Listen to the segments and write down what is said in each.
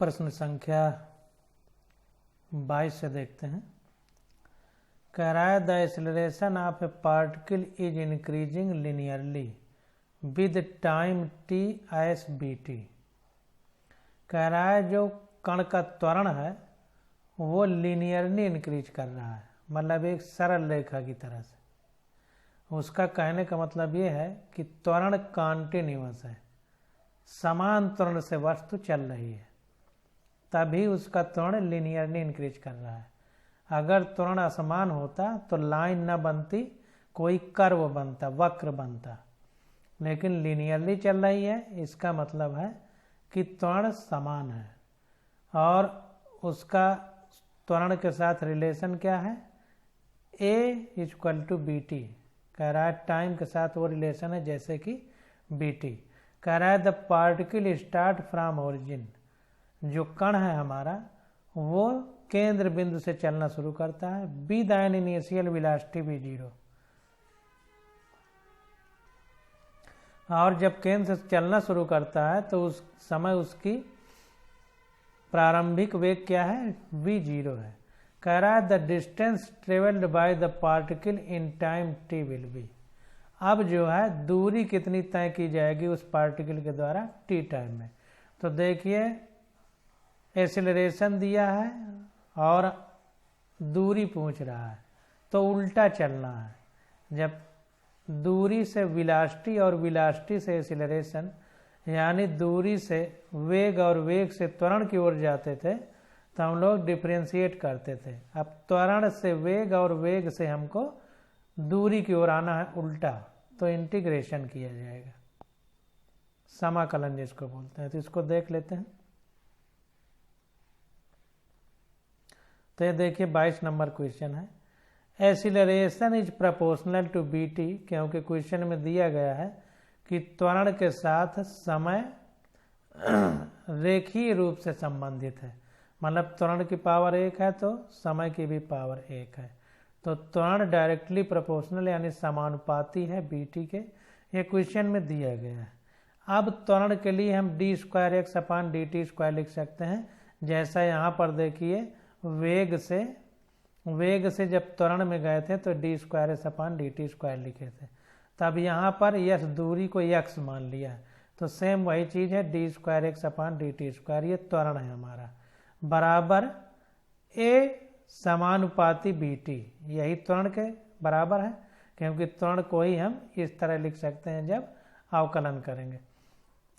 प्रश्न संख्या 22 से देखते हैं। कह रहा है the acceleration of a particle is increasing linearly with time t as b t. कह रहा है जो कण का त्वरण है वो लीनियरली इंक्रीज कर रहा है, मतलब एक सरल रेखा की तरह से। उसका कहने का मतलब ये है कि त्वरण कॉन्टिन्यूअस है, समान त्वरण से वस्तु चल रही है, तभी उसका त्वरण लीनियरली इंक्रीज कर रहा है। अगर त्वरण असमान होता तो लाइन न बनती, कोई कर्व बनता, वक्र बनता, लेकिन लीनियरली चल रही है, इसका मतलब है कि त्वरण समान है। और उसका त्वरण के साथ रिलेशन क्या है, ए इक्वल टू बी टी। कह रहा है टाइम के साथ वो रिलेशन है जैसे कि बी टी। कह रहा है the particle start from origin, जो कण है हमारा वो केंद्र बिंदु से चलना शुरू करता है, विद एन इनिशियल वेलोसिटी भी 0। और जब केंद्र से चलना शुरू करता है तो उस समय उसकी प्रारंभिक वेग क्या है, v0 है। कह रहा है the distance travelled by the particle in time t will be. अब जो है दूरी कितनी तय की जाएगी उस पार्टिकल के द्वारा t टाइम में। तो देखिए एक्सेलरेशन दिया है और दूरी पूछ रहा है, तो उल्टा चलना है। जब दूरी से वेलोसिटी और वेलोसिटी से एक्सेलरेशन, यानी दूरी से वेग और वेग से त्वरण की ओर जाते थे तो हम लोग डिफरेंशिएट करते थे। अब त्वरण से वेग और वेग से हमको दूरी की ओर आना है उल्टा, तो इंटीग्रेशन किया जाएगा, समाकलन जिसको बोलते हैं। तो इसको देख लेते हैं। तो ये देखिए 22 नंबर क्वेश्चन है। Acceleration is proportional to b t, क्योंकि क्वेश्चन में दिया गया है कि त्वरण के साथ समय रेखीय रूप से संबंधित है, मतलब त्वरण की पावर 1 है तो समय की भी पावर 1 है। तो त्वरण डायरेक्टली प्रोपोर्शनल यानी समानुपाती है बी टी के, ये क्वेश्चन में दिया गया है। अब त्वरण के लिए हम d2x/dt² लिख सकते हैं, जैसा यहाँ पर देखिए वेग से जब त्वरण में गए थे तो d2s/dt² लिखे थे। तब यहाँ पर यस दूरी को x मान लिया है, तो सेम वही चीज़ है d2x/dt², ये त्वरण है हमारा, बराबर a समानुपाती बी टी, यही त्वरण के बराबर है। क्योंकि त्वरण को ही हम इस तरह लिख सकते हैं जब अवकलन करेंगे।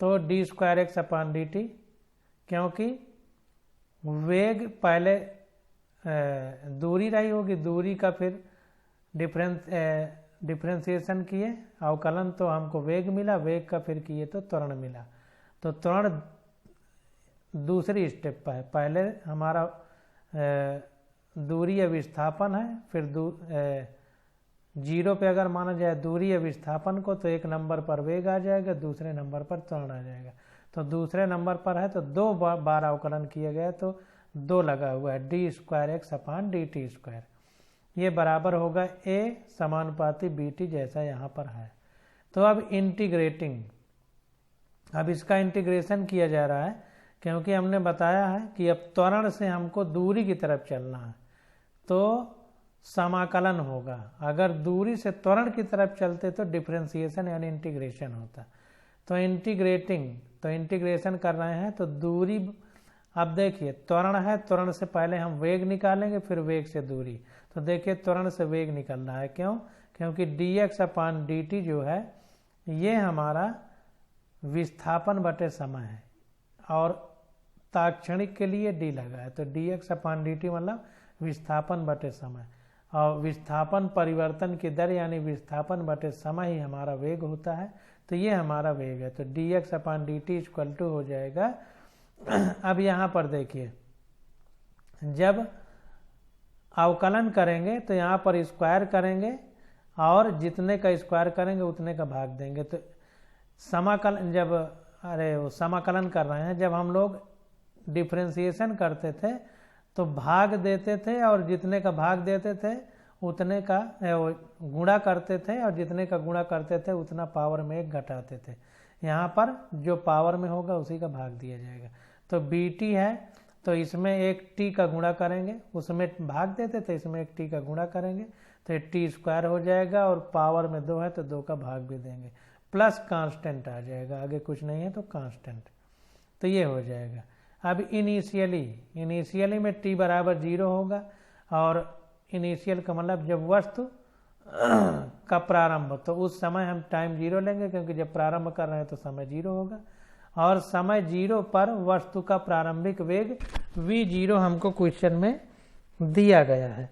तो d2x/dt, क्योंकि वेग पहले दूरी रही होगी, दूरी का फिर डिफरेंशिएशन किए, अवकलन तो हमको वेग मिला, वेग का फिर किए तो त्वरण मिला। तो त्वरण दूसरी स्टेप पर है, पहले हमारा दूरी या विस्थापन है, फिर 0 पे अगर माना जाए दूरी या विस्थापन को तो एक नंबर पर वेग आ जाएगा, दूसरे नंबर पर त्वरण आ जाएगा। तो दूसरे नंबर पर है तो 2 बार अवकलन किया गया तो 2 लगा हुआ है d2x/dt², ये बराबर होगा a समानुपाती बी टी जैसा यहाँ पर है। तो अब इंटीग्रेटिंग, अब इसका इंटीग्रेशन किया जा रहा है, क्योंकि हमने बताया है कि अब त्वरण से हमको दूरी की तरफ चलना है तो समाकलन होगा। अगर दूरी से त्वरण की तरफ चलते तो डिफरेंशिएशन यानी इंटीग्रेशन होता। तो इंटीग्रेशन कर रहे हैं तो दूरी, अब देखिए त्वरण है, त्वरण से पहले हम वेग निकालेंगे, फिर वेग से दूरी। तो देखिए त्वरण से वेग निकल रहा है, क्यों, क्योंकि dx/dt जो है ये हमारा विस्थापन बटे समय है और ताक्षणिक के लिए d लगा है, तो dx/dt मतलब विस्थापन बटे समय, और विस्थापन परिवर्तन की दर यानी विस्थापन बटे समय ही हमारा वेग होता है। तो ये हमारा वेग है, तो dx/dt हो जाएगा। अब यहाँ पर देखिए जब अवकलन करेंगे तो यहाँ पर स्क्वायर करेंगे और जितने का स्क्वायर करेंगे उतने का भाग देंगे। तो समाकलन समाकलन कर रहे हैं, जब हम लोग डिफरेंशिएशन करते थे तो भाग देते थे और जितने का भाग देते थे उतने का गुणा करते थे, और जितने का गुणा करते थे उतना पावर में 1 घटाते थे। यहाँ पर जो पावर में होगा उसी का भाग दिया जाएगा। तो बी टी है तो इसमें एक टी का गुणा करेंगे, उसमें भाग देते तो इसमें एक टी का गुणा करेंगे तो ये टी स्क्वायर हो जाएगा और पावर में 2 है तो 2 का भाग भी देंगे, प्लस कांस्टेंट आ जाएगा, आगे कुछ नहीं है तो कांस्टेंट, तो ये हो जाएगा। अब इनिशियली में टी बराबर 0 होगा और इनिशियल का मतलब जब वस्तु का प्रारंभ, तो उस समय हम टाइम 0 लेंगे क्योंकि जब प्रारंभ कर रहे हैं तो समय 0 होगा, और समय 0 पर वस्तु का प्रारंभिक वेग v0 हमको क्वेश्चन में दिया गया है,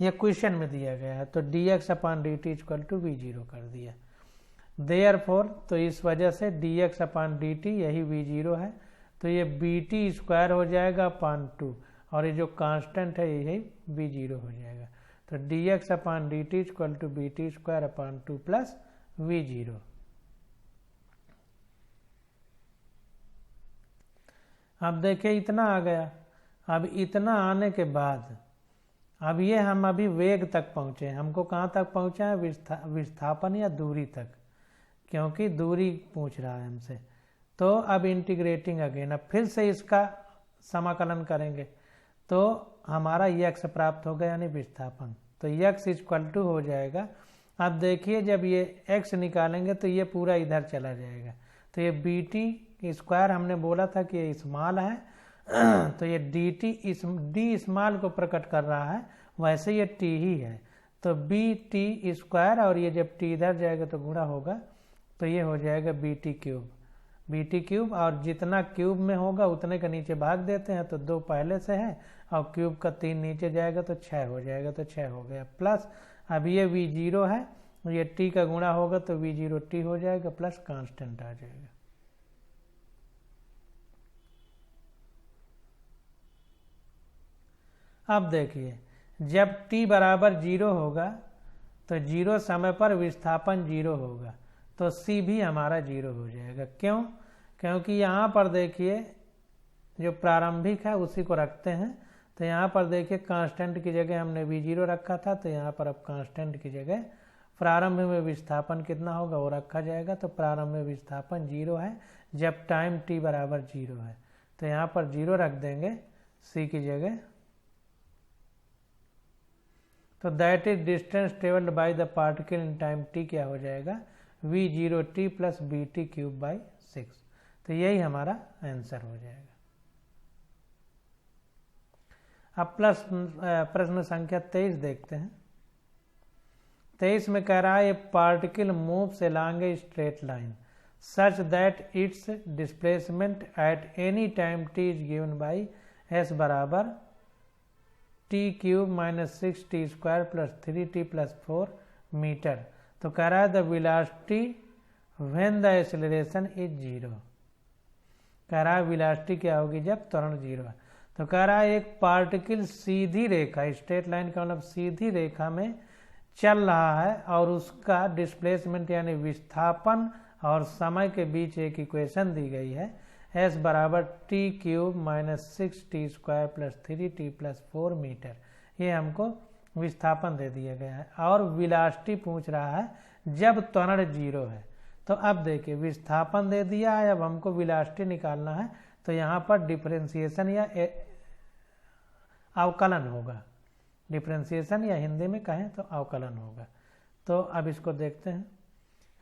ये क्वेश्चन में दिया गया है, तो dx/dt = v0 कर दिया। देयरफॉर तो इस वजह से dx/dt यही v0 है, तो ये bt² हो जाएगा अपान 2 और ये जो कांस्टेंट है यही v0 हो जाएगा, तो dx/dt = bt² अपान 2 प्लस v0। अब देखिए इतना आ गया। अब इतना आने के बाद अब ये हम अभी वेग तक पहुँचे, हमको कहाँ तक पहुँचा है, विस्थापन या दूरी तक, क्योंकि दूरी पूछ रहा है हमसे। तो अब इंटीग्रेटिंग अगेन, अब फिर से इसका समाकलन करेंगे तो हमारा x प्राप्त होगा यानी विस्थापन, तो x = हो जाएगा। अब देखिए जब ये x निकालेंगे तो ये पूरा इधर चला जाएगा, तो ये bt² हमने बोला था कि ये स्मॉल है तो ये डी स्मॉल को प्रकट कर रहा है, वैसे ये t ही है, तो bt² और ये जब t इधर जाएगा तो गुणा होगा, तो ये हो जाएगा bt³ और जितना क्यूब में होगा उतने का नीचे भाग देते हैं, तो 2 पहले से है और क्यूब का 3 नीचे जाएगा तो 6 हो जाएगा, तो 6 हो गया, प्लस अब ये v0 है, ये t का गुणा होगा तो v0 t हो जाएगा, प्लस कांस्टेंट आ जाएगा। अब देखिए जब t बराबर 0 होगा तो 0 समय पर विस्थापन 0 होगा, तो c भी हमारा 0 हो जाएगा। क्यों? क्योंकि यहाँ पर देखिए जो प्रारंभिक है उसी को रखते हैं, तो यहाँ पर देखिए कांस्टेंट की जगह हमने v0 रखा था, तो यहाँ पर अब कांस्टेंट की जगह प्रारंभ में विस्थापन कितना होगा वो रखा जाएगा, तो प्रारंभ में विस्थापन 0 है जब टाइम t बराबर 0 है, तो यहाँ पर 0 रख देंगे c की जगह, तो that is distance travelled by the particle in time t क्या हो जाएगा, v0t प्लस bt³/6, तो यही हमारा आंसर हो जाएगा। अब प्रश्न संख्या 23 देखते हैं। 23 में कह रहा है ए particle moves along a straight line such that it's displacement at any time t is given by s बराबर t³ - 6t² + 3t + 4 मीटर। तो कह रहा है the velocity when the acceleration is 0, कह रहा है वेलोसिटी क्या होगी जब त्वरण 0 है। तो कह रहा है एक पार्टिकल सीधी रेखा, स्ट्रेट लाइन का मतलब सीधी रेखा में चल रहा है और उसका डिस्प्लेसमेंट यानी विस्थापन और समय के बीच एक इक्वेशन दी गई है, s बराबर t³ - 6t² + 3t + 4 मीटर, ये हमको विस्थापन दे दिया गया है और वेलोसिटी पूछ रहा है जब त्वरण 0 है। तो अब देखिए विस्थापन दे दिया है, अब हमको वेलोसिटी निकालना है, तो यहाँ पर डिफरेंशिएशन या अवकलन होगा, डिफरेंशिएशन या हिंदी में कहें तो अवकलन होगा। तो अब इसको देखते हैं।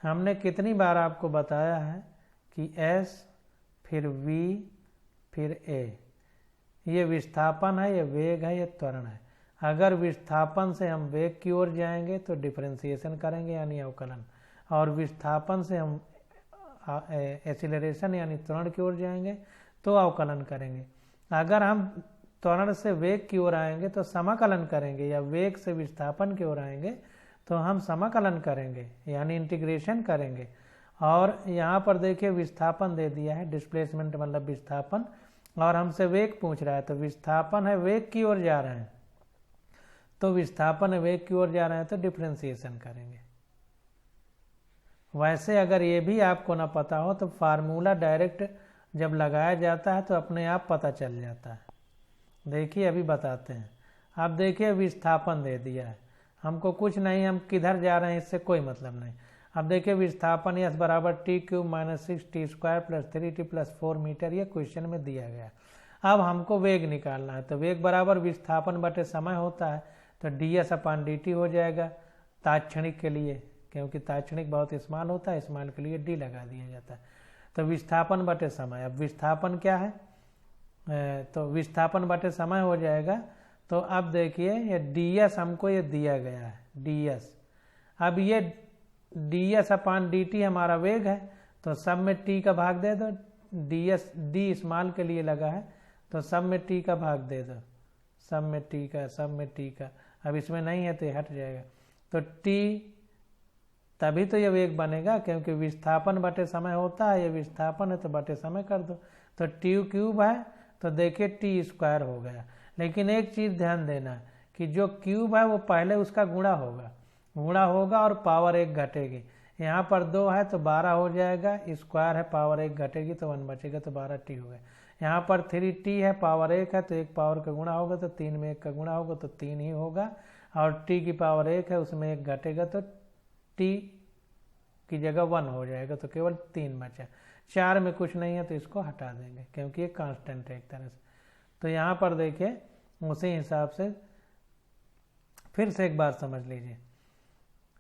हमने कितनी बार आपको बताया है कि s फिर v फिर a, ये विस्थापन है, ये वेग है, ये त्वरण है। अगर विस्थापन से हम वेग की ओर जाएंगे तो डिफरेंशिएशन करेंगे यानी अवकलन, और विस्थापन से हम एक्सीलरेशन यानी त्वरण की ओर जाएंगे तो अवकलन करेंगे। अगर हम त्वरण से वेग की ओर आएंगे तो समाकलन करेंगे, या वेग से विस्थापन की ओर आएंगे तो हम समाकलन करेंगे यानी इंटीग्रेशन करेंगे। और यहाँ पर देखिए विस्थापन दे दिया है, डिस्प्लेसमेंट मतलब विस्थापन, और हमसे वेग पूछ रहा है, तो विस्थापन है वेग की ओर जा रहे हैं, तो विस्थापन है वेग की ओर जा रहे हैं तो डिफरेंशिएशन करेंगे। वैसे अगर ये भी आपको ना पता हो तो फार्मूला डायरेक्ट जब लगाया जाता है तो अपने आप पता चल जाता है। देखिए अभी बताते हैं। अब देखिए विस्थापन दे दिया है, हमको कुछ नहीं, हम किधर जा रहे हैं इससे कोई मतलब नहीं। अब देखिए विस्थापन यस बराबर t cube minus 6 t² plus 3t plus 4 metre, ये क्वेश्चन में दिया गया। अब हमको वेग निकालना है, तो वेग बराबर विस्थापन बटे समय होता है, तो ds/dt हो जाएगा तात्क्षणिक के लिए, क्योंकि तात्क्षणिक बहुत स्मॉल होता है, स्मॉल के लिए d लगा दिया जाता है। तो विस्थापन बटे समय, अब विस्थापन क्या है, तो विस्थापन बटे समय हो जाएगा। तो अब देखिए ये ds हमको ये दिया गया है ds, अब ये ds/dt हमारा वेग है, तो सब में t का भाग दे दो, d स्मॉल के लिए लगा है, तो सब में t का भाग दे दो, सब में t का, अब इसमें नहीं है तो ये हट जाएगा। तो t तभी तो ये वेग बनेगा, क्योंकि विस्थापन बटे समय होता है, ये विस्थापन है तो बटे समय कर दो, तो t³ है तो देखिए t² हो गया। लेकिन एक चीज़ ध्यान देना कि जो क्यूब है वो पहले उसका गुणा होगा और पावर 1 घटेगी। यहाँ पर 2 है तो 12 हो जाएगा, स्क्वायर है पावर 1 घटेगी तो 1 बचेगा, तो 12t हो गया। यहाँ पर 3t है पावर 1 है तो 1 पावर का गुणा होगा, तो 3 में 1 का गुणा होगा तो 3 ही होगा, और t की पावर 1 है उसमें 1 घटेगा तो t की जगह 1 हो जाएगा, तो केवल 3 बचा। 4 में कुछ नहीं है तो इसको हटा देंगे, क्योंकि ये कांस्टेंट है एक तरह से। तो यहाँ पर देखिए उसी हिसाब से फिर से एक बार समझ लीजिए,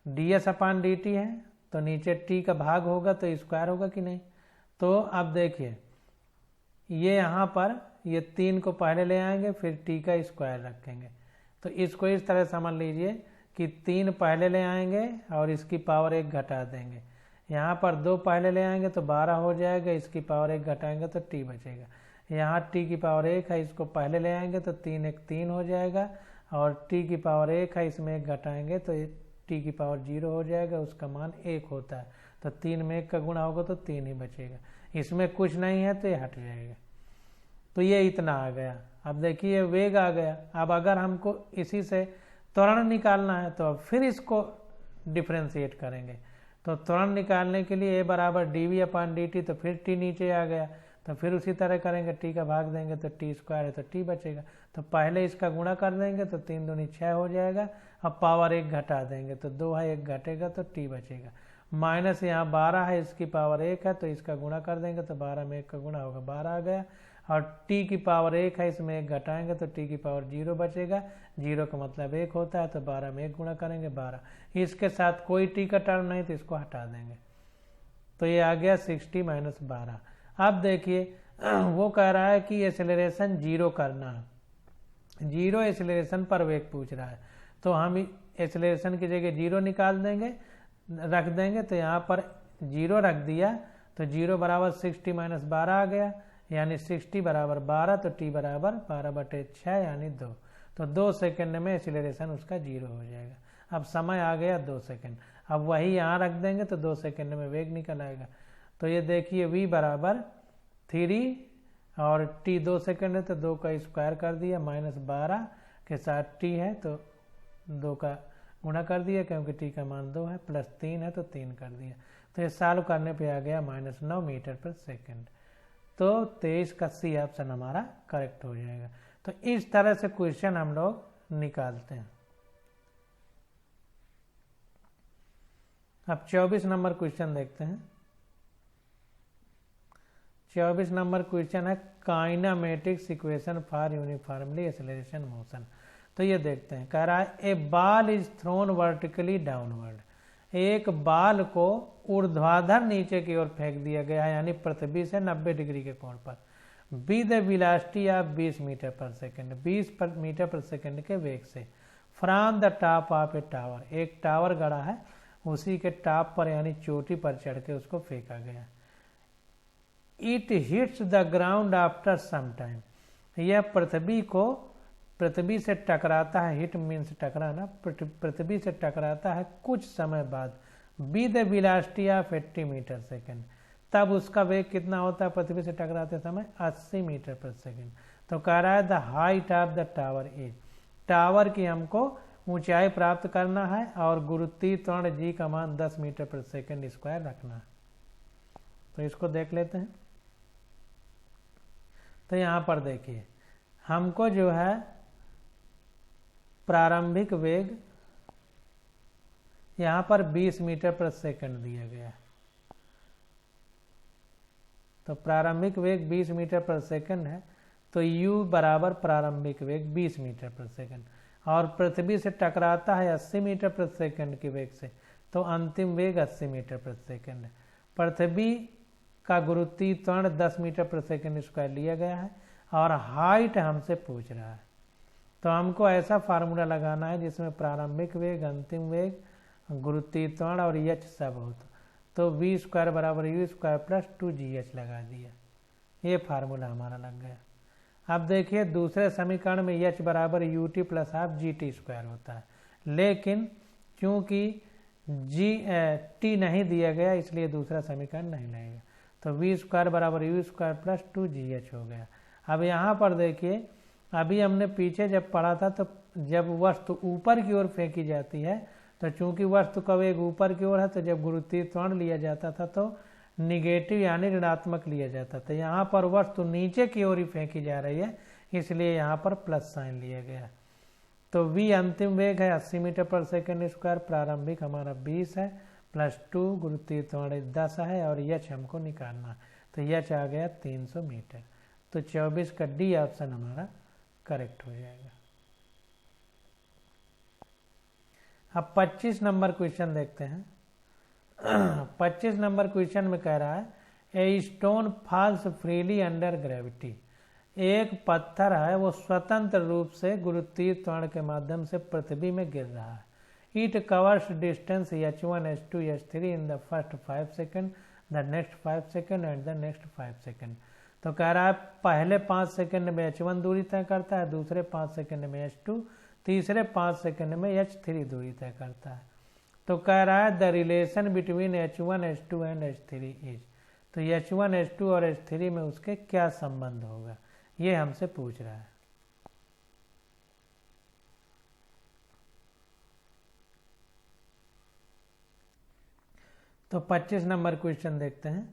ds/dt है तो नीचे t का भाग होगा तो स्क्वायर होगा कि नहीं। तो अब देखिए ये यहाँ पर ये 3 को पहले ले आएंगे, फिर t का स्क्वायर रखेंगे, तो इसको इस तरह समझ लीजिए कि 3 पहले ले आएंगे और इसकी पावर 1 घटा देंगे। यहाँ पर 2 पहले ले आएंगे तो 12 हो जाएगा, इसकी पावर 1 घटाएंगे तो t बचेगा। यहाँ t की पावर 1 है, इसको पहले ले आएंगे तो 3 1 3 हो जाएगा, और t की पावर 1 है, इसमें 1 घटाएंगे तो t की पावर 0 हो जाएगा, उसका मान 1 होता है, तो 3 में 1 का गुणा होगा तो 3 ही बचेगा, इसमें कुछ नहीं है तो ये हट जाएगा। तो ये इतना आ गया। अब देखिए वेग आ गया। अब अगर हमको इसी से त्वरण निकालना है तो अब फिर इसको डिफ्रेंशिएट करेंगे, तो त्वरण निकालने के लिए a बराबर dv/dt, तो फिर t नीचे आ गया, तो फिर उसी तरह करेंगे, t का भाग देंगे तो t² है तो t बचेगा, तो पहले इसका गुणा कर देंगे तो 3 दूनी 6 हो जाएगा, अब पावर 1 घटा देंगे तो 2 है 1 घटेगा तो t बचेगा, माइनस यहाँ 12 है इसकी पावर 1 है तो इसका गुणा कर देंगे तो 12 में 1 का गुणा होगा 12 आ गया, और t की पावर 1 है इसमें 1 घटाएंगे तो t की पावर 0 बचेगा, 0 का मतलब 1 होता है, तो 12 में 1 गुणा करेंगे 12, इसके साथ कोई t का टर्म नहीं तो इसको हटा देंगे, तो ये आ गया 60 माइनस 12। अब देखिए वो कह रहा है कि एक्सेलरेशन 0 करना है, 0 एक्सेलरेशन पर वेग पूछ रहा है, तो हम एक्सेलरेशन की जगह 0 निकाल देंगे, रख देंगे, तो यहाँ पर 0 रख दिया तो 0 बराबर 60 माइनस 12 आ गया, यानी 60 बराबर 12, तो t बराबर 12/6 यानी 2, तो 2 सेकंड में एक्सेलरेशन उसका 0 हो जाएगा। अब समय आ गया 2 सेकंड, अब वही यहाँ रख देंगे तो 2 सेकंड में वेग निकल आएगा। तो ये देखिए v बराबर 3 और t 2 सेकंड है तो 2 का स्क्वायर कर दिया, माइनस 12 के साथ t है तो 2 का गुणा कर दिया, क्योंकि t का मान 2 है, प्लस 3 है तो 3 कर दिया, तो ये सॉल्व करने पे आ गया -9 मीटर पर सेकंड। तो 23 का सी ऑप्शन हमारा करेक्ट हो जाएगा। तो इस तरह से क्वेश्चन हम लोग निकालते हैं। अब 24 नंबर क्वेश्चन देखते हैं। 24 नंबर क्वेश्चन है kinematics equation for uniformly acceleration motion. तो ये देखते हैं, कह रहा है a ball is thrown vertically downward, एक बाल को ऊर्ध्वाधर नीचे की ओर फेंक दिया गया है, यानी पृथ्वी से 90 डिग्री के कोण पर, विद वेलोसिटी ऑफ 20 मीटर पर सेकंड, 20 मीटर पर सेकंड के वेग से, from the top of a tower, एक टावर गड़ा है उसी के टॉप पर यानी चोटी पर चढ़ के उसको फेंका गया। It hits the ground after some time, यह पृथ्वी से टकराता है, हिट मीन्स टकराना, पृथ्वी से टकराता है कुछ समय बाद, with velocity of 80 metre second, तब उसका वेग कितना होता है पृथ्वी से टकराते समय 80 मीटर पर सेकेंड। तो कह रहा है the height of the tower is, tower की हमको ऊंचाई प्राप्त करना है और गुरुत्वीय त्वरण जी का मान 10 मीटर पर सेकेंड स्क्वायर रखना है। तो इसको देख लेते हैं। तो यहाँ पर देखिए हमको जो है प्रारंभिक वेग यहाँ पर 20 मीटर प्रति सेकंड दिया गया है, तो प्रारंभिक वेग 20 मीटर प्रति सेकंड है, तो u बराबर प्रारंभिक वेग 20 मीटर प्रति सेकंड, और पृथ्वी से टकराता है 80 मीटर प्रति सेकंड के वेग से, तो अंतिम वेग 80 मीटर प्रति सेकंड है। पृथ्वी का गुरुत्वीय त्वरण 10 मीटर प्रति सेकंड स्क्वायर लिया गया है और हाइट हमसे पूछ रहा है, तो हमको ऐसा फार्मूला लगाना है जिसमें प्रारंभिक वेग, अंतिम वेग, गुरुत्वीय त्वरण और h सब हो, तो v स्क्वायर बराबर u स्क्वायर प्लस 2gh लगा दिया, ये फार्मूला हमारा लग गया। अब देखिए दूसरे समीकरण में h बराबर ut plus half gt square होता है, लेकिन चूंकि t नहीं दिया गया इसलिए दूसरा समीकरण नहीं लगेगा, तो v स्क्वायर बराबर u स्क्वायर प्लस 2gh हो गया। अब यहाँ पर देखिए, अभी हमने पीछे जब पढ़ा था तो जब वस्तु ऊपर की ओर फेंकी जाती है, तो चूंकि वस्तु का वेग ऊपर की ओर है, तो जब गुरुत्वीय त्वरण लिया जाता था तो निगेटिव यानी ऋणात्मक लिया जाता था। यहाँ पर वस्तु नीचे की ओर ही फेंकी जा रही है, इसलिए यहाँ पर प्लस साइन लिया गया। तो v अंतिम वेग है 80 मीटर पर सेकंड स्क्वायर, प्रारंभिक हमारा 20 है, प्लस 2 गुरुत्वीय त्वरण 10 है, और h हमको निकालना, तो h आ गया 300 मीटर। तो 24 का डी ऑप्शन हमारा करेक्ट हो जाएगा। अब 25 नंबर क्वेश्चन देखते हैं। 25 नंबर क्वेश्चन में कह रहा है a stone falls freely under gravity, एक पत्थर है वो स्वतंत्र रूप से गुरुत्वीय त्वरण के माध्यम से पृथ्वी में गिर रहा है। It covers distance h1 h2 h3 in the first 5 second, the next 5 second and the next 5 second. तो कह रहा है पहले 5 सेकंड में h1 दूरी तय करता है, दूसरे 5 सेकंड में h2, तीसरे 5 सेकंड में h3 दूरी तय करता है। तो कह रहा है the relation between h1 h2 and h3 is, तो h1 h2 और h3 में उसके क्या संबंध होगा, ये हमसे पूछ रहा है। तो 25 नंबर क्वेश्चन देखते हैं।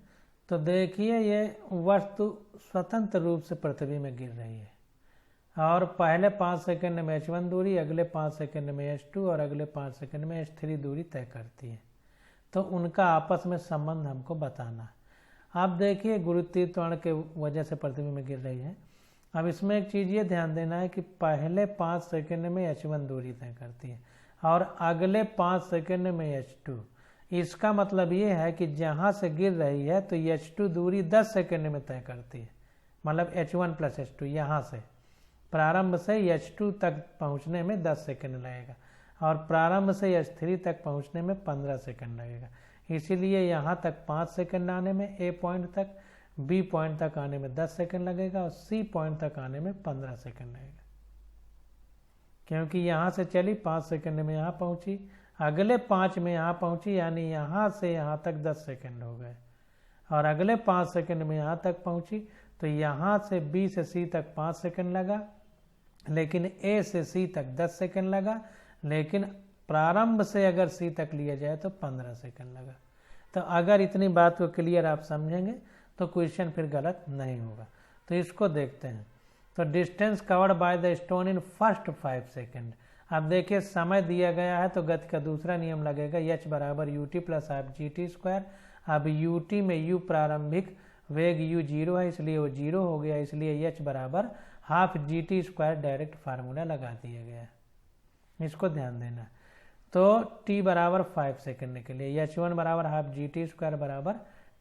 तो देखिए ये वस्तु स्वतंत्र रूप से पृथ्वी में गिर रही है, और पहले 5 सेकंड में h1 दूरी, अगले 5 सेकंड में h2 और अगले 5 सेकंड में h3 दूरी तय करती है। तो उनका आपस में संबंध हमको बताना है। अब देखिए गुरुत्वीय त्वरण के वजह से पृथ्वी में गिर रही है। अब इसमें एक चीज़ ये ध्यान देना है कि पहले 5 सेकंड में h1 दूरी तय करती है और अगले 5 सेकंड में h2। इसका मतलब ये है कि जहाँ से गिर रही है तो h2 दूरी 10 सेकंड में तय करती है, मतलब h1 प्लस h2 यहाँ से प्रारंभ से h2 तक पहुँचने में 10 सेकंड लगेगा और प्रारंभ से h3 तक पहुँचने में 15 सेकंड लगेगा। इसीलिए यहाँ तक 5 सेकंड आने में A पॉइंट तक, B पॉइंट तक आने में 10 सेकंड लगेगा और C पॉइंट तक आने में 15 सेकंड लगेगा, क्योंकि यहाँ से चली 5 सेकंड में यहाँ पहुँची, अगले 5 में यहाँ पहुँची, यानी यहाँ से यहाँ तक 10 सेकंड हो गए, और अगले 5 सेकंड में यहाँ तक पहुँची, तो यहाँ से B से C तक 5 सेकंड लगा, लेकिन A से C तक 10 सेकंड लगा, लेकिन प्रारंभ से अगर C तक लिया जाए तो 15 सेकंड लगा। तो अगर इतनी बात को क्लियर आप समझेंगे तो क्वेश्चन फिर गलत नहीं होगा। तो इसको देखते हैं। तो distance covered by the stone in first 5 second. अब देखिए समय दिया गया है तो गति का दूसरा नियम लगेगा, h बराबर ut plus half gt square. अब ut में u प्रारंभिक वेग u 0 है, इसलिए वो 0 हो गया, इसलिए h बराबर half gt square direct formula लगा दिया गया है, इसको ध्यान देना। तो t बराबर 5 सेकंड के लिए h1 बराबर हाफ gt स्क्वायर बराबर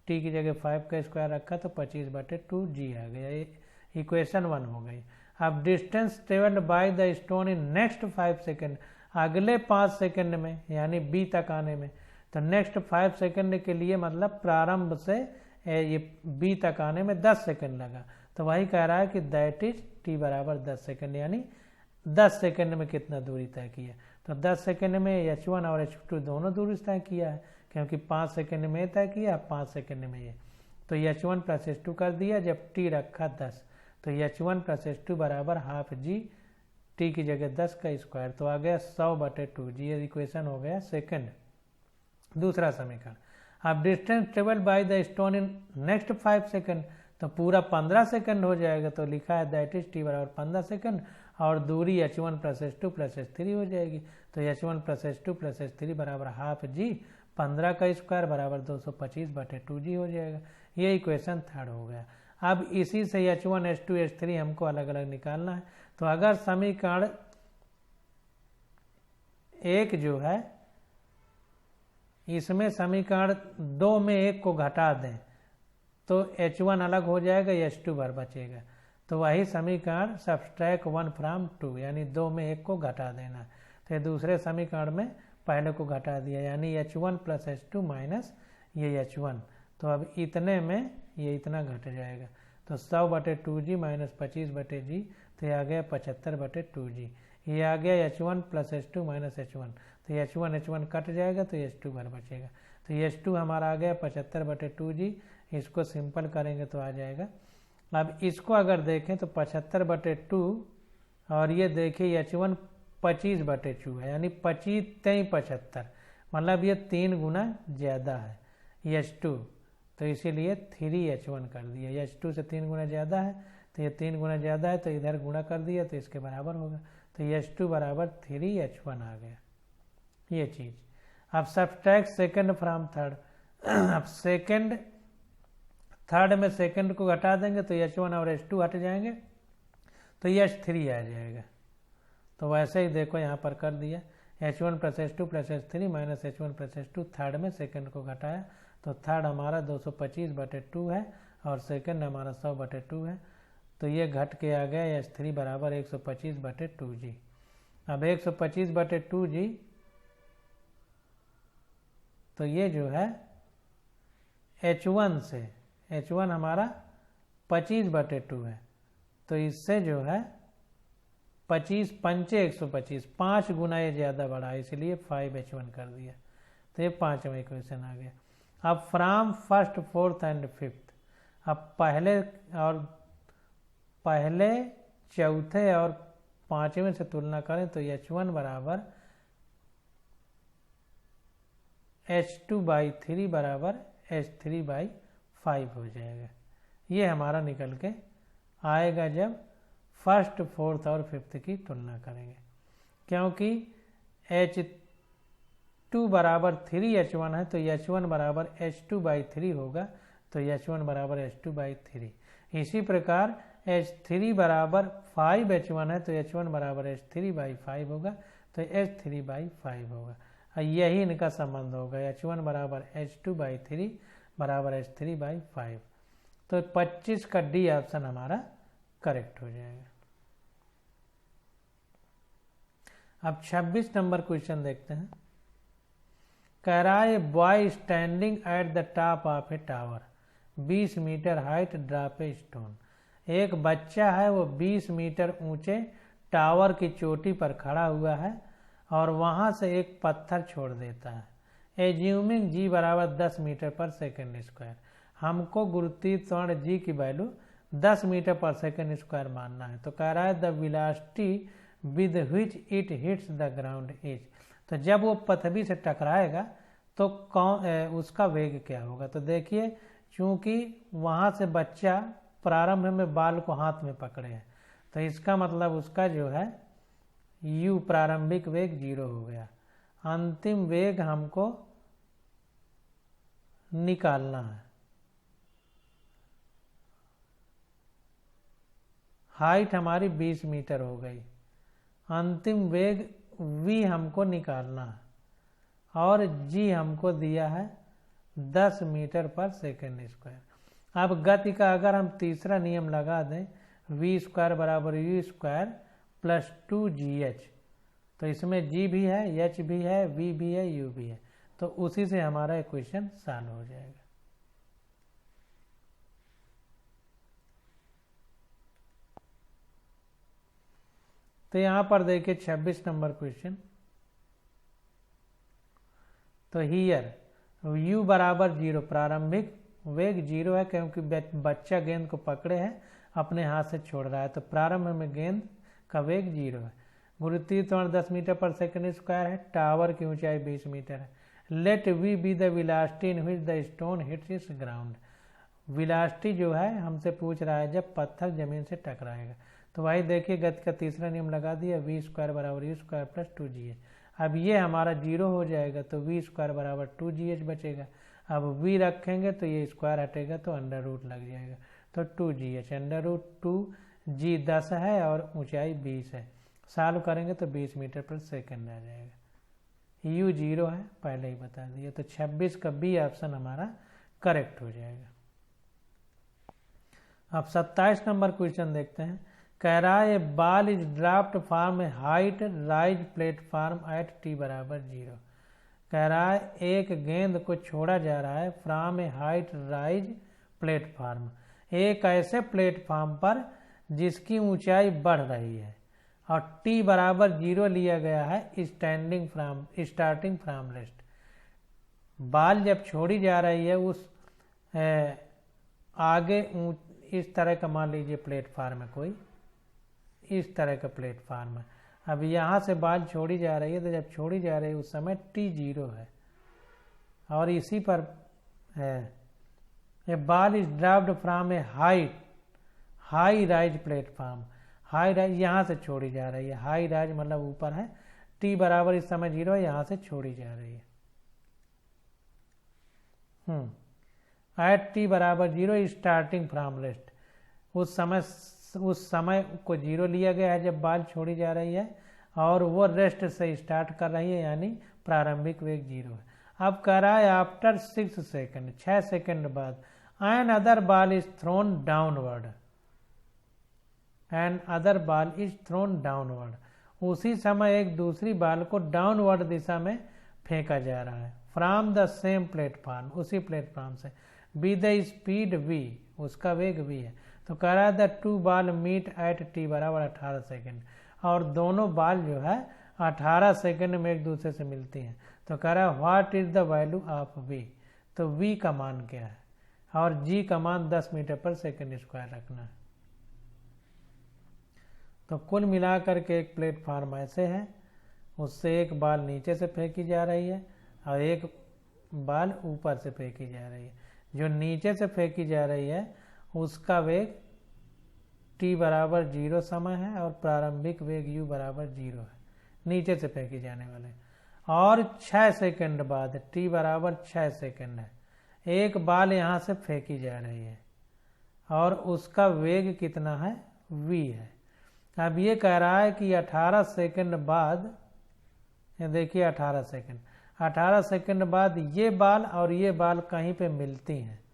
t की जगह 5 का स्क्वायर रखा तो 25/2g आ गया, ये इक्वेशन 1 हो गई। अब distance travelled by the stone in next 5 second, अगले 5 सेकंड में यानी B तक आने में, तो नेक्स्ट 5 सेकंड के लिए मतलब प्रारंभ से ये B तक आने में 10 सेकंड लगा। तो वही कह रहा है कि दैट इज t बराबर 10 सेकंड, यानी 10 सेकंड में कितना दूरी तय किया। तो 10 सेकंड में h1 और h2 दोनों दूरी तय किया है, क्योंकि 5 सेकंड में तय किया, 5 सेकंड में ये, तो h1 प्लस h2 कर दिया। जब t रखा 10 तो h1 प्लस h2 बराबर हाफ g, t की जगह 10 का स्क्वायर, तो आ गया 100/2g, ये इक्वेशन हो गया सेकंड। दूसरा समीकरण। अब distance travel by the stone in next 5 second, तो पूरा 15 सेकंड हो जाएगा, तो लिखा है दैट इज t बराबर 15 सेकंड और दूरी h1 plus h2 plus h3 हो जाएगी। तो h1 plus h2 plus h3 बराबर हाफ g 15 का स्क्वायर बराबर 225/2g हो जाएगा। ये इक्वेशन थर्ड हो गया। अब इसी से h1 h2 h3 हमको अलग अलग निकालना है। तो अगर समीकरण एक जो है इसमें समीकरण 2 में एक को घटा दें तो h1 अलग हो जाएगा, h2 भर बचेगा। तो वही समीकरण सब्सट्रैक्ट 1 फ्रॉम 2 यानी 2 में एक को घटा देना। तो ये दूसरे समीकरण में पहले को घटा दिया यानी h1 प्लस h2 माइनस ये h1। तो अब इतने में ये इतना घट जाएगा। तो 100/2g माइनस 25/g तो ये आ गया 75/2g। ये आ गया h1 plus h2 minus h1। तो h1 कट जाएगा तो h2 भर बचेगा। तो h2 हमारा आ गया 75/2g। इसको सिंपल करेंगे तो आ जाएगा। अब इसको अगर देखें तो 75/2 और ये देखिए h1 25/2 है यानी 25 मतलब ये 3 गुना ज़्यादा है h2। तो इसीलिए 3h1 कर दिया। h2 से 3 गुना ज़्यादा है तो ये 3 गुना ज़्यादा है तो इधर गुणा कर दिया तो इसके बराबर होगा। तो h2 बराबर 3h1 आ गया ये चीज़। अब सब्सट्रैक्ट सेकंड फ्रॉम थर्ड। अब थर्ड में सेकंड को घटा देंगे तो h1 और h2 हट जाएंगे तो h3 आ जाएगा। तो वैसे ही देखो यहाँ पर कर दिया h1 plus h2 plus h3 minus h1 plus h2। Third में सेकंड को घटाया तो थर्ड हमारा 225/2 है और सेकंड हमारा 100/2 है। तो ये घट के आ गया h3 बराबर 125/2g। अब 125/2g तो ये जो है h1 से h1 हमारा 25/2 है तो इससे जो है 25 पंचे 125 5 गुना ये ज़्यादा बढ़ा इसलिए 5h1 कर दिया। तो ये 5वां इक्वेशन आ गया। अब from first fourth and fifth. अब पहले चौथे और 5वें से तुलना करें तो h1 बराबर h2/3 बराबर h3/5 हो जाएगा। ये हमारा निकल के आएगा जब फर्स्ट फोर्थ और फिफ्थ की तुलना करेंगे, क्योंकि h2 बराबर 3h1 है तो h1 बराबर h2/3 होगा। तो h1 बराबर h2/3। इसी प्रकार h3 बराबर 5h1 है तो h1 बराबर h3/5 होगा। तो h3/5 होगा। यही इनका संबंध होगा h1 बराबर h2/3 बराबर h3/5। तो 25 का डी ऑप्शन हमारा करेक्ट हो जाएगा। अब 26 नंबर क्वेश्चन देखते हैं। कह रहा है boy standing at the top of a tower 20 metre height drop a stone. एक बच्चा है वो 20 मीटर ऊंचे टावर की चोटी पर खड़ा हुआ है और वहां से एक पत्थर छोड़ देता है। एज्यूमिंग जी बराबर 10 मीटर पर सेकेंड स्क्वायर। हमको गुरुत्वीय त्वरण जी की वैल्यू 10 मीटर पर सेकेंड स्क्वायर मानना है। तो कह रहा है the velocity with which it hits the ground is. तो जब वो पृथ्वी से टकराएगा तो उसका वेग क्या होगा। तो देखिए चूंकि वहां से बच्चा प्रारंभ में बाल को हाथ में पकड़े हैं तो इसका मतलब उसका जो है u प्रारंभिक वेग 0 हो गया। अंतिम वेग हमको निकालना है। हाइट हमारी 20 मीटर हो गई। अंतिम वेग v हमको निकालना है और g हमको दिया है 10 मीटर पर सेकेंड स्क्वायर। अब गति का अगर हम तीसरा नियम लगा दें v स्क्वायर बराबर u स्क्वायर प्लस 2gh। तो इसमें g भी है, h भी है, v भी है, u भी है। तो उसी से हमारा इक्वेशन सॉल्व हो जाएगा। तो यहां पर देखिए 26 नंबर क्वेश्चन। तो हियर u बराबर 0 प्रारंभिक वेग 0 है क्योंकि बच्चा गेंद को पकड़े है अपने हाथ से छोड़ रहा है। तो प्रारंभ में गेंद का वेग 0 है। गुरुत्वीय त्वरण 10 मीटर पर सेकेंड स्क्वायर है। टावर की ऊंचाई 20 मीटर है। Let v be the velocity in which the stone hits its ground. Velocity जो है हमसे पूछ रहा है जब पत्थर जमीन से टकराएगा। तो वही देखिए गति का तीसरा नियम लगा दिया, v² बराबर u² प्लस 2gh। अब ये हमारा 0 हो जाएगा तो v² बराबर 2gh बचेगा। अब v रखेंगे तो ये स्क्वायर हटेगा तो अंडर रूट लग जाएगा, तो 2gh अंडर रूट 2g 10 है और ऊंचाई 20 है, सॉल्व करेंगे तो 20 मीटर पर सेकंड आ जाएगा। u 0 है पहले ही बता दिया, तो 26 का बी ऑप्शन हमारा करेक्ट हो जाएगा। अब 27 नंबर क्वेश्चन देखते हैं। कह रहा है ball is dropped from A height rise platform eight t बराबर 0। कह रहा है एक गेंद को छोड़ा जा रहा है from A height rise platform, एक ऐसे प्लेटफॉर्म पर जिसकी ऊंचाई बढ़ रही है और t बराबर 0 लिया गया है स्टार्टिंग फ्रॉम रेस्ट। बॉल जब छोड़ी जा रही है उस आगे इस तरह का मान लीजिए प्लेटफार्म है, कोई इस तरह का प्लेटफार्म है। अब यहाँ से बॉल छोड़ी जा रही है, तो जब छोड़ी जा रही है उस समय t 0 है और इसी पर है a ball is dropped from a high rise platform. High rise यहाँ से छोड़ी जा रही है, हाई राइज मतलब ऊपर है, t बराबर इस समय 0 है, यहाँ से छोड़ी जा रही है। एट t बराबर 0 स्टार्टिंग फ्रॉम रेस्ट, उस समय को 0 लिया गया है जब बॉल छोड़ी जा रही है और वो रेस्ट से स्टार्ट कर रही है, यानी प्रारंभिक वेग 0 है। अब कह रहा है आफ्टर 6 सेकंड, 6 सेकंड बाद another ball is thrown downward, another ball is thrown downward, उसी समय एक दूसरी बॉल को डाउनवर्ड दिशा में फेंका जा रहा है फ्रॉम द सेम प्लेटफॉर्म, उसी प्लेटफॉर्म से, विद द स्पीड v, उसका वेग v है। तो कह रहा है the two ball meet at t बराबर 18 सेकेंड, और दोनों बॉल जो है 18 सेकेंड में एक दूसरे से मिलती हैं। तो कह रहा है what is the value of v, तो v का मान क्या है और g का मान 10 मीटर पर सेकेंड स्क्वायर रखना है। तो कुल मिलाकर के एक प्लेटफॉर्म ऐसे है, उससे एक बॉल नीचे से फेंकी जा रही है और एक बॉल ऊपर से फेंकी जा रही है। जो नीचे से फेंकी जा रही है उसका वेग t बराबर 0 समय है और प्रारंभिक वेग u बराबर 0 है, नीचे से फेंकी जाने वाले। और 6 सेकंड बाद t बराबर 6 सेकंड है, एक बॉल यहाँ से फेंकी जा रही है और उसका वेग कितना है, v है। अब ये कह रहा है कि 18 सेकंड बाद, ये देखिए 18 सेकंड बाद ये बॉल और ये बॉल कहीं पे मिलती हैं।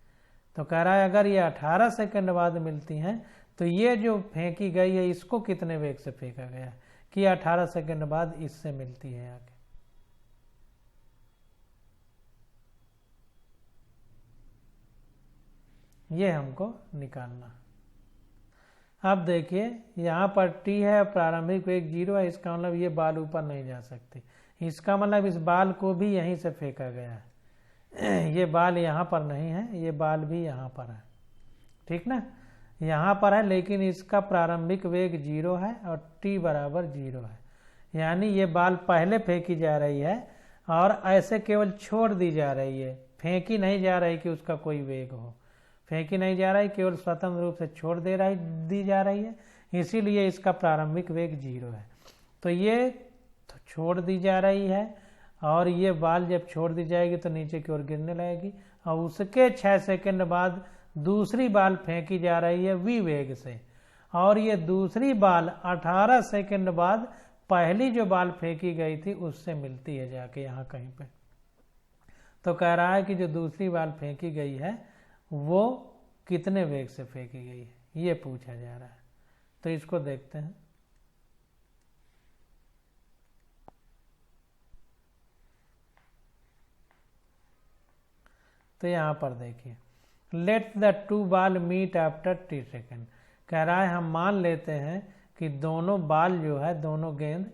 तो कह रहा है अगर ये 18 सेकंड बाद मिलती हैं तो ये जो फेंकी गई है इसको कितने वेग से फेंका गया है कि 18 सेकंड बाद इससे मिलती है आके। ये हमको निकालना। अब देखिए यहाँ पर t है, प्रारंभिक वेग 0 है, इसका मतलब ये बॉल ऊपर नहीं जा सकती, इसका मतलब इस बॉल को भी यहीं से फेंका गया है। ये बॉल यहाँ पर नहीं है, ये बॉल भी यहाँ पर है, ठीक ना, यहाँ पर है, लेकिन इसका प्रारंभिक वेग 0 है और t बराबर 0 है, यानी ये बॉल पहले फेंकी जा रही है और ऐसे केवल छोड़ दी जा रही है, फेंकी नहीं जा रही कि उसका कोई वेग हो, फेंकी नहीं जा रही, केवल स्वतंत्र रूप से छोड़ दी जा रही है, इसीलिए इसका प्रारंभिक वेग 0 है। तो ये तो छोड़ दी जा रही है और ये बॉल जब छोड़ दी जाएगी तो नीचे की ओर गिरने लगेगी और उसके 6 सेकंड बाद दूसरी बॉल फेंकी जा रही है v वेग से, और ये दूसरी बॉल 18 सेकंड बाद पहली जो बॉल फेंकी गई थी उससे मिलती है जाके यहाँ कहीं पे। तो कह रहा है कि जो दूसरी बॉल फेंकी गई है वो कितने वेग से फेंकी गई है, ये पूछा जा रहा है। तो इसको देखते हैं। तो यहाँ पर देखिए let the two ball meet after t second, कह रहा है हम मान लेते हैं कि दोनों बॉल जो है, दोनों गेंद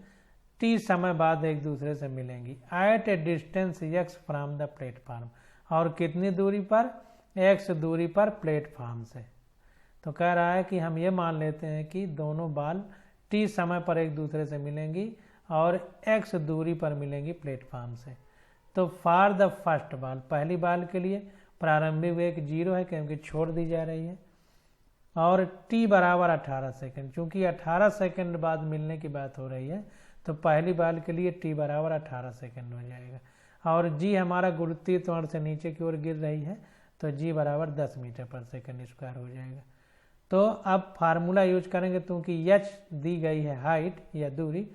t समय बाद एक दूसरे से मिलेंगी at a distance x from the platform, और कितनी दूरी पर, x दूरी पर प्लेटफॉर्म से। तो कह रहा है कि हम ये मान लेते हैं कि दोनों बॉल t समय पर एक दूसरे से मिलेंगी और x दूरी पर मिलेंगी प्लेटफॉर्म से। तो फॉर द फर्स्ट बॉल, पहली बॉल के लिए प्रारंभिक वेग 0 है क्योंकि छोड़ दी जा रही है, और t बराबर 18 सेकंड। चूंकि 18 सेकंड बाद मिलने की बात हो रही है तो पहली बाल के लिए t बराबर 18 सेकंड हो जाएगा, और g हमारा गुरुत्वीय त्वरण से नीचे की ओर गिर रही है तो g बराबर 10 मीटर पर सेकंड स्क्वायर हो जाएगा। तो अब फार्मूला यूज करेंगे, क्योंकि h दी गई है हाइट या दूरी,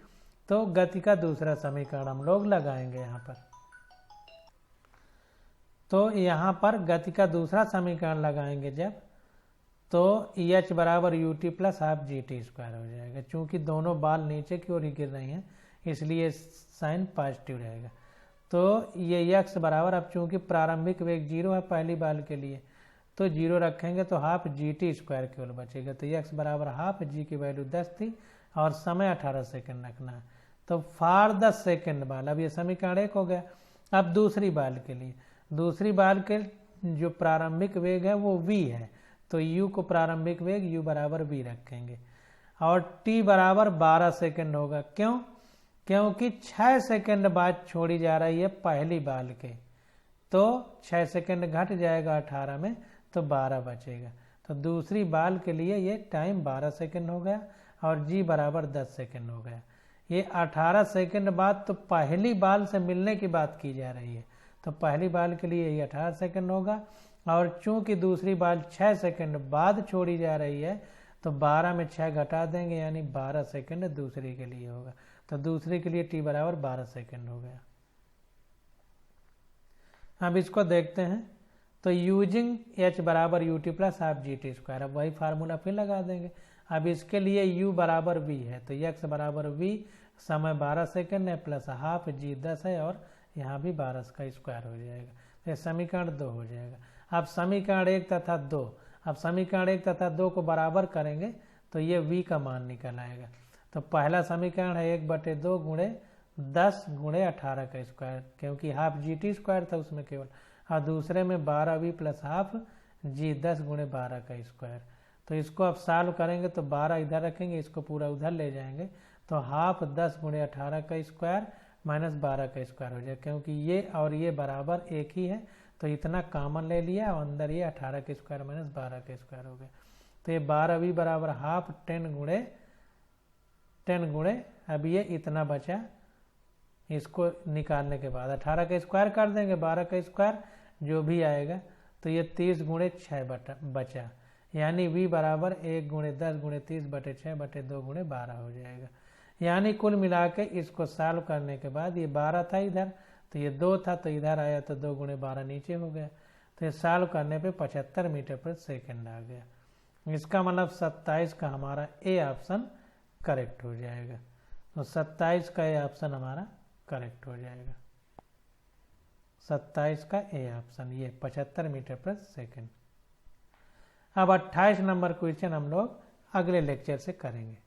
तो गति का दूसरा समीकरण हम लोग लगाएंगे यहाँ पर। तो यहाँ पर गति का दूसरा समीकरण लगाएंगे जब, तो h बराबर ut plus half gt square हो जाएगा। चूंकि दोनों बाल नीचे की ओर ही गिर रही हैं इसलिए साइन पॉजिटिव रहेगा। तो ये x बराबर, अब चूंकि प्रारंभिक वेग 0 है पहली बाल के लिए तो 0 रखेंगे तो हाफ gt स्क्वायर केवल बचेगा। तो x बराबर हाफ, g की वैल्यू 10 थी और समय 18 सेकंड रखना है। तो फॉर द सेकंड बाल, अब ये समीकरण 1 हो गया। अब दूसरी बाल के लिए, दूसरी बाल के जो प्रारंभिक वेग है वो v है, तो u को प्रारंभिक वेग u बराबर v रखेंगे, और t बराबर 12 सेकंड होगा। क्यों? क्योंकि 6 सेकंड बाद छोड़ी जा रही है पहली बाल के, तो 6 सेकंड घट जाएगा 18 में तो 12 बचेगा। तो दूसरी बाल के लिए ये टाइम 12 सेकंड हो गया और g बराबर 10 सेकंड हो गया। ये 18 सेकंड बाद तो पहली बाल से मिलने की बात की जा रही है, तो पहली बाल के लिए ये 18 सेकंड होगा, और चूंकि दूसरी बाल 6 सेकंड बाद छोड़ी जा रही है तो 12 में 6 घटा देंगे यानी 12 सेकंड दूसरी के लिए होगा। तो दूसरी के लिए t बराबर 12 सेकंड हो गया। अब इसको देखते हैं, तो यूजिंग h बराबर ut plus half gt square, अब वही फार्मूला फिर लगा देंगे। अब इसके लिए u बराबर v है तो x बराबर v, समय 12 सेकंड है, प्लस हाफ, g 10 है, और यहाँ भी 12 का स्क्वायर हो जाएगा। तो ये समीकरण 2 हो जाएगा। अब समीकरण 1 तथा 2, अब समीकरण 1 तथा 2 को बराबर करेंगे तो ये v का मान निकल आएगा। तो पहला समीकरण है 1/2 गुणे 10 गुणे 18 का स्क्वायर, क्योंकि हाफ gt स्क्वायर था उसमें केवल, और दूसरे में 12v प्लस हाफ g 10 गुणे 12 का स्क्वायर। तो इसको अब सॉल्व करेंगे तो 12 इधर रखेंगे, इसको पूरा उधर ले जाएंगे, तो हाफ 10 गुणे 18 का स्क्वायर माइनस 12 का स्क्वायर हो जाए, क्योंकि ये और ये बराबर एक ही है तो इतना कॉमन ले लिया और अंदर ये 18 का स्क्वायर माइनस 12 का स्क्वायर हो गया। तो ये 12v बराबर हाफ 10 गुणे अब ये इतना बचा, इसको निकालने के बाद 18 का स्क्वायर कर देंगे, 12 का स्क्वायर जो भी आएगा, तो ये 30 गुणे 6 बचा, यानी v बराबर 1 गुणे 10 गुणे 30 बटे 6 बटे 2 गुणे 12 हो जाएगा। यानी कुल मिला के इसको सॉल्व करने के बाद ये 12 था इधर, तो ये 2 था तो इधर आया तो 2 गुणे 12 नीचे हो गया, तो ये सॉल्व करने पे 75 मीटर पर सेकंड आ गया। इसका मतलब 27 का हमारा ए ऑप्शन करेक्ट हो जाएगा। तो 27 का ए ऑप्शन हमारा करेक्ट हो जाएगा, 27 का ए ऑप्शन, ये 75 मीटर पर सेकंड। अब 28 नंबर क्वेश्चन हम लोग अगले लेक्चर से करेंगे।